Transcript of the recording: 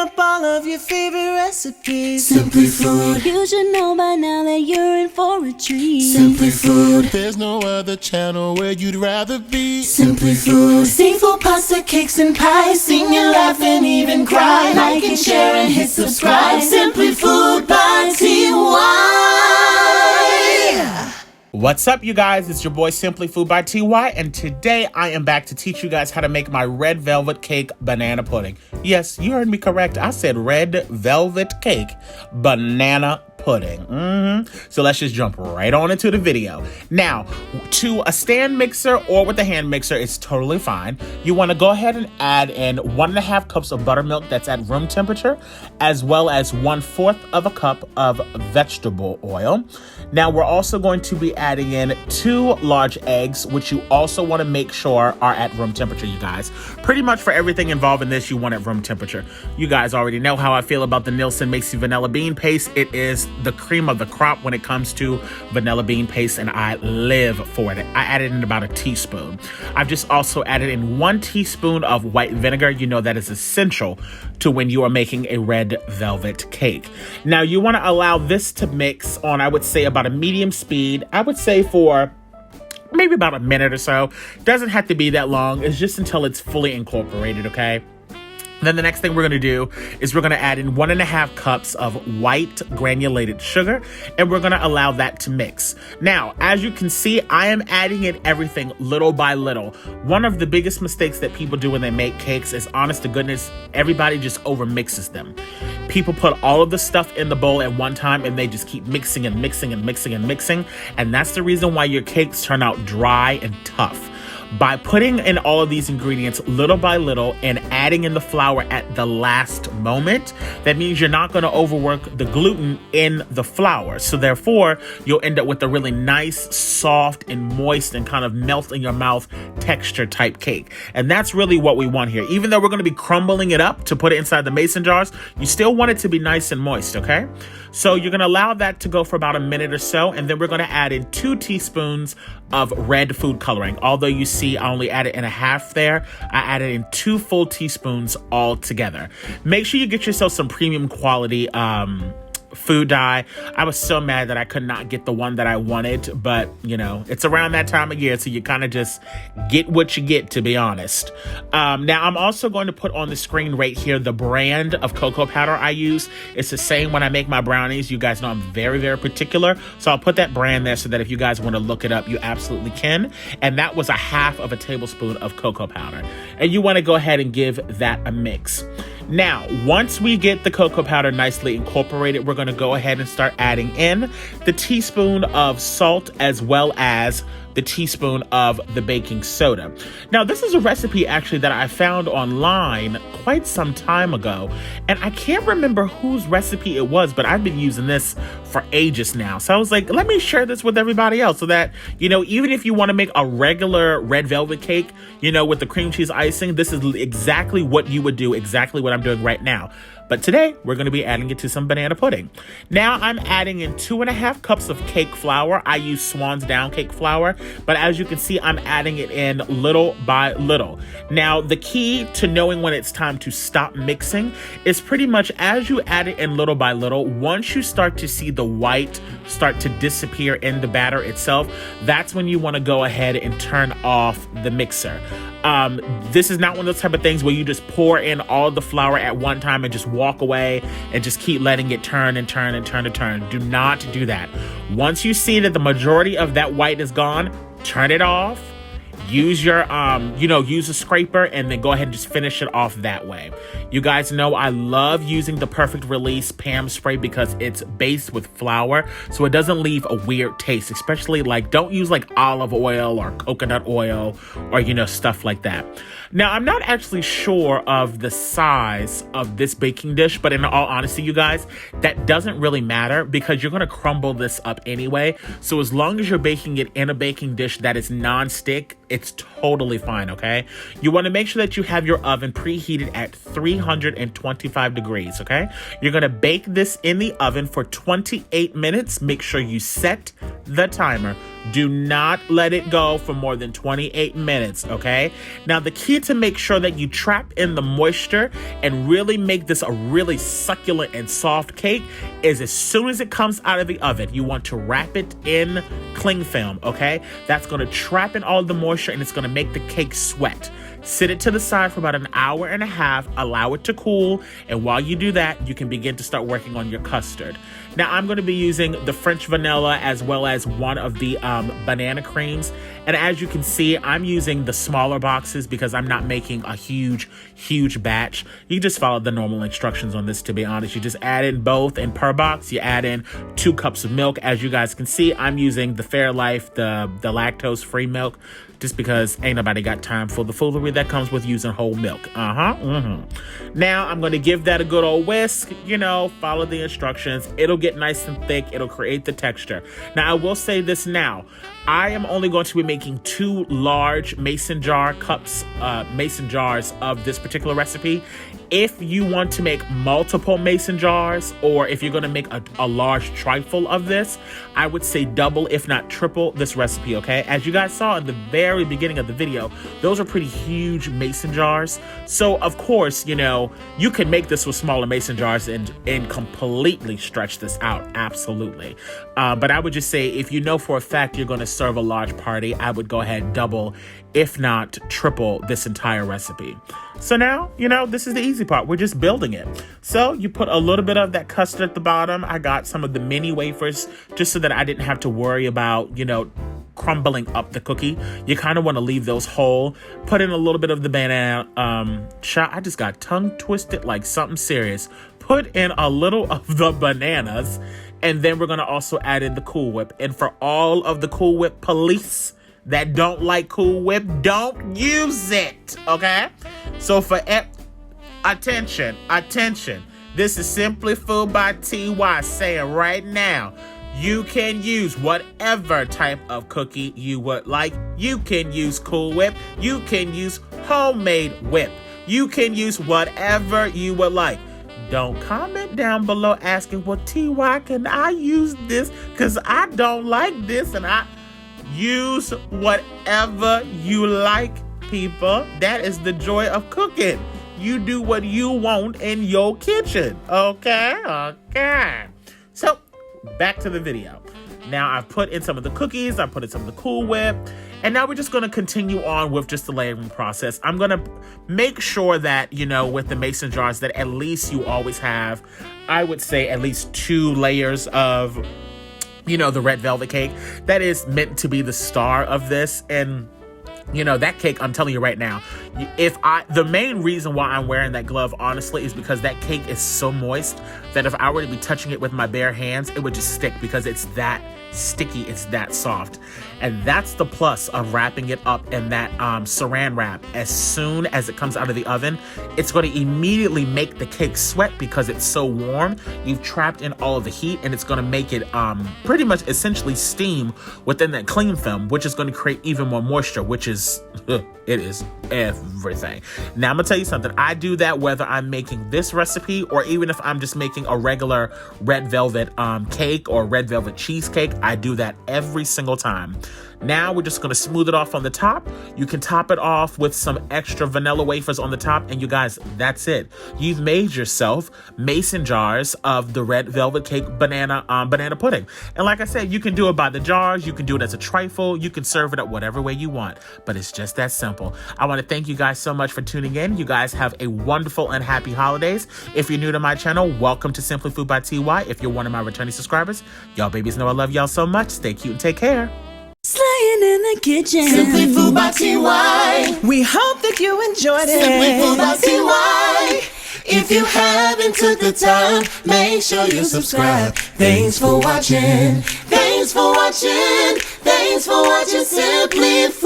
up all of your favorite recipes. Simply Food. You should know by now that you're in for a treat. Simply Food. There's no other channel where you'd rather be. Simply Food. Seafood, pasta, cakes, and pies. Sing and laugh and even cry. Like and share and hit subscribe. Simply Food by TY. What's up, you guys? It's your boy Simply Food by TY, and today I am back to teach you guys how to make my red velvet cake banana pudding. Yes, you heard me correct. I said red velvet cake banana pudding. So let's just jump right on into the video. Now, to a stand mixer or with a hand mixer, it's totally fine. You want to go ahead and add in 1.5 cups of buttermilk that's at room temperature, as well as 1/4 of a cup of vegetable oil. Now, we're also going to be adding in 2 large eggs, which you also want to make sure are at room temperature, you guys. Pretty much for everything involved in this, you want at room temperature. You guys already know how I feel about the Nielsen Macy vanilla bean paste. It is the cream of the crop when it comes to vanilla bean paste, and I live for it. I added in about a teaspoon. I've just also added in 1 teaspoon of white vinegar. You know that is essential to when you are making a red velvet cake. Now, you want to allow this to mix on, I would say, about a medium speed. I would say for maybe about a minute or so. Doesn't have to be that long. It's just until it's fully incorporated, okay? Then the next thing we're going to do is we're going to add in 1.5 cups of white granulated sugar, and we're going to allow that to mix. Now, as you can see, I am adding in everything little by little. One of the biggest mistakes that people do when they make cakes is, honest to goodness, everybody just over mixes them. People put all of the stuff in the bowl at one time, and they just keep mixing and mixing and mixing and mixing, and that's the reason why your cakes turn out dry and tough. By putting in all of these ingredients little by little and adding in the flour at the last moment, that means you're not going to overwork the gluten in the flour. So therefore, you'll end up with a really nice, soft, and moist and kind of melt in your mouth texture type cake. And that's really what we want here. Even though we're going to be crumbling it up to put it inside the mason jars, you still want it to be nice and moist, okay? So you're going to allow that to go for about a minute or so, and then we're going to add in 2 teaspoons of red food coloring. Although you see I only added in a half there, I added in 2 full teaspoons all together. Make sure you get yourself some premium quality food dye. I was so mad that I could not get the one that I wanted, but you know, it's around that time of year, so you kind of just get what you get, to be honest. Now, I'm also going to put on the screen right here the brand of cocoa powder I use. It's the same when I make my brownies. You guys know I'm very, very particular, so I'll put that brand there so that if you guys want to look it up, you absolutely can. And that was 1/2 tablespoon of cocoa powder. And you want to go ahead and give that a mix. Now, once we get the cocoa powder nicely incorporated, we're going to go ahead and start adding in the teaspoon of salt as well as the teaspoon of the baking soda. Now, this is a recipe actually that I found online quite some time ago, and I can't remember whose recipe it was, but I've been using this for ages now. So I was like, let me share this with everybody else so that, you know, even if you want to make a regular red velvet cake, you know, with the cream cheese icing, this is exactly what you would do, exactly what I'm doing right now. But today, we're going to be adding it to some banana pudding. Now, I'm adding in 2.5 cups of cake flour. I use Swan's Down cake flour, but as you can see, I'm adding it in little by little. Now, the key to knowing when it's time to stop mixing is pretty much as you add it in little by little, once you start to see the white start to disappear in the batter itself, that's when you want to go ahead and turn off the mixer. This is not one of those type of things where you just pour in all the flour at one time and just walk away and just keep letting it turn and turn and turn and turn. Do not do that. Once you see that the majority of that white is gone, turn it off. Use your, use a scraper and then go ahead and just finish it off that way. You guys know I love using the Perfect Release Pam spray because it's based with flour, so it doesn't leave a weird taste, especially like, don't use like olive oil or coconut oil or, you know, stuff like that. Now, I'm not actually sure of the size of this baking dish, but in all honesty, you guys, that doesn't really matter because you're going to crumble this up anyway. So as long as you're baking it in a baking dish that is non-stick, it's totally fine, okay? You want to make sure that you have your oven preheated at 325 degrees, okay? You're going to bake this in the oven for 28 minutes. Make sure you set the timer. Do not let it go for more than 28 minutes, okay? Now, the key to make sure that you trap in the moisture and really make this a really succulent and soft cake is as soon as it comes out of the oven, you want to wrap it in cling film, okay? That's going to trap in all the moisture and it's going to make the cake sweat. Sit it to the side for about an hour and a half, allow it to cool, and while you do that, you can begin to start working on your custard. Now, I'm going to be using the French vanilla as well as one of the banana creams. And as you can see, I'm using the smaller boxes because I'm not making a huge batch. You just follow the normal instructions on this, to be honest. You just add in both, and per box, you add in 2 cups of milk. As you guys can see, I'm using the Fairlife, the lactose-free milk, just because ain't nobody got time for the foolery that comes with using whole milk. Now, I'm going to give that a good old whisk. You know, follow the instructions. It'll get nice and thick. It'll create the texture. Now, I will say this now. I am only going to be making 2 large mason jars of this particular recipe. If you want to make multiple mason jars, or if you're going to make a large trifle of this, I would say double, if not triple, this recipe, okay? As you guys saw in the very beginning of the video, those are pretty huge mason jars. So, of course, you know, you can make this with smaller mason jars and completely stretch this out, absolutely. But I would just say, if you know for a fact you're going to serve a large party, I would go ahead and double, if not triple, this entire recipe. So now, you know, this is the easy part. We're just building it. So you put a little bit of that custard at the bottom. I got some of the mini wafers just so that I didn't have to worry about, you know, crumbling up the cookie. You kind of want to leave those whole. Put in a little bit of the banana. I just got tongue twisted like something serious. Put in a little of the bananas. And then we're going to also add in the Cool Whip. And for all of the Cool Whip police that don't like Cool Whip, don't use it, okay? So for attention, this is Simply Food by TY saying right now, you can use whatever type of cookie you would like. You can use Cool Whip. You can use homemade whip. You can use whatever you would like. Don't comment down below asking, well, TY, can I use this? Because I don't like this, and I use whatever you like, people. That is the joy of cooking. You do what you want in your kitchen, okay? So, back to the video. Now, I've put in some of the cookies, I've put in some of the Cool Whip, and now we're just going to continue on with just the layering process. I'm going to make sure that, you know, with the mason jars, that at least you always have, I would say, at least 2 layers of, you know, the red velvet cake. That is meant to be the star of this. And, you know, that cake, I'm telling you right now, the main reason why I'm wearing that glove, honestly, is because that cake is so moist that if I were to be touching it with my bare hands, it would just stick because it's that sticky, it's that soft. And that's the plus of wrapping it up in that saran wrap. As soon as it comes out of the oven, it's going to immediately make the cake sweat because it's so warm. You've trapped in all of the heat, and it's going to make it pretty much essentially steam within that cling film, which is going to create even more moisture, which is it is everything. Now I'm gonna tell you something. I do that whether I'm making this recipe or even if I'm just making a regular red velvet cake or red velvet cheesecake. I do that every single time. Now we're just gonna smooth it off on the top. You can top it off with some extra vanilla wafers on the top, and you guys, that's it. You've made yourself mason jars of the red velvet cake banana pudding. And like I said, you can do it by the jars, you can do it as a trifle, you can serve it up whatever way you want, but it's just that simple. I want to thank you guys so much for tuning in. You guys have a wonderful and happy holidays. If you're new to my channel, welcome to Simply Food by TY. If you're one of my returning subscribers, y'all babies know I love y'all so much. Stay cute and take care. Slaying in the kitchen. Simply Food by TY. We hope that you enjoyed it. Simply Food by TY. If you haven't took the time, make sure you subscribe. Thanks for watching. Thanks for watching. Thanks for watching Simply Food.